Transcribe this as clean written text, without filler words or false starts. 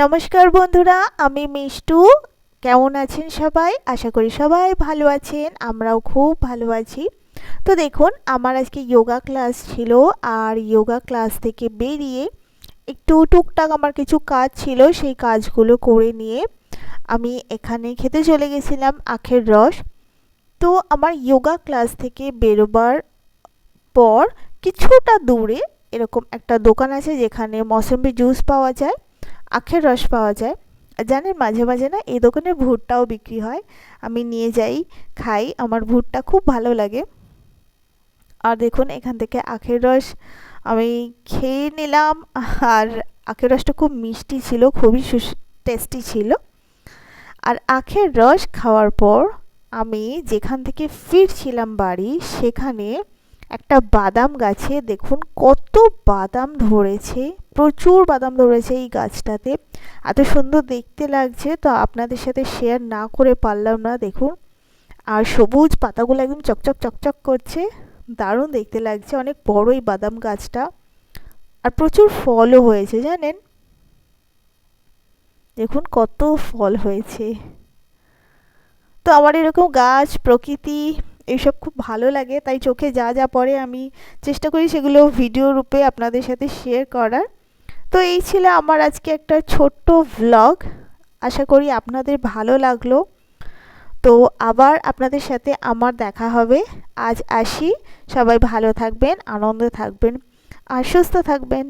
নমস্কার বন্ধুরা, আমি মিষ্টু। কেমন আছেন সবাই? আশা করি সবাই ভালো আছেন, আমরাও খুব ভালো আছি। তো দেখুন, আমার আজকে যোগা ক্লাস ছিল, আর যোগা ক্লাস থেকে বেরিয়ে একটু টুকটাক আমার কিছু কাজ ছিল, সেই কাজগুলো করে নিয়ে আমি এখানে খেতে চলে গেছিলাম আখের রস। তো আমার যোগা ক্লাস থেকে বেরোবার পর কিছুটা দূরে এরকম একটা দোকান আছে যেখানে মৌসম্বি জুস পাওয়া যায়, আখের রস পাওয়া যায়। আর জানেন, মাঝে মাঝে না এই দোকানে ভুট্টাও বিক্রি হয়। আমি নিয়ে যাই, খাই, আমার ভুট্টা খুব ভালো লাগে। আর দেখুন, এখান থেকে আখের রস আমি খেয়ে নিলাম। আর আখের রসটা খুব মিষ্টি ছিল, খুবই টেস্টি ছিল। আর আখের রস খাওয়ার পর আমি যেখান থেকে ফিরছিলাম বাড়ি, সেখানে একটা বাদাম গাছে দেখুন কত বাদাম ধরেছে, প্রচুর বাদাম ধরেছে এই গাছটাতে। এত সুন্দর দেখতে লাগছে, তো আপনাদের সাথে শেয়ার না করে পারলাম না। দেখুন, আর সবুজ পাতাগুলো একদম চকচক চকচক করছে, দারুণ দেখতে লাগছে। অনেক বড় এই বাদাম গাছটা, আর প্রচুর ফলও হয়েছে জানেন। দেখুন কত ফল হয়েছে। তো আমার এরকম গাছ, প্রকৃতি এইসব খুব ভালো লাগে, তাই চোখে যা যা পড়ে আমি চেষ্টা করি সেগুলো ভিডিও রূপে আপনাদের সাথে শেয়ার করার। তো এই ছিল আমার আজকে একটা ছোট্ট ভ্লগ। আশা করি আপনাদের ভালো লাগলো। তো আবার আপনাদের সাথে আমার দেখা হবে। আজ আসি, সবাই ভালো থাকবেন, আনন্দে থাকবেন আর সুস্থ থাকবেন।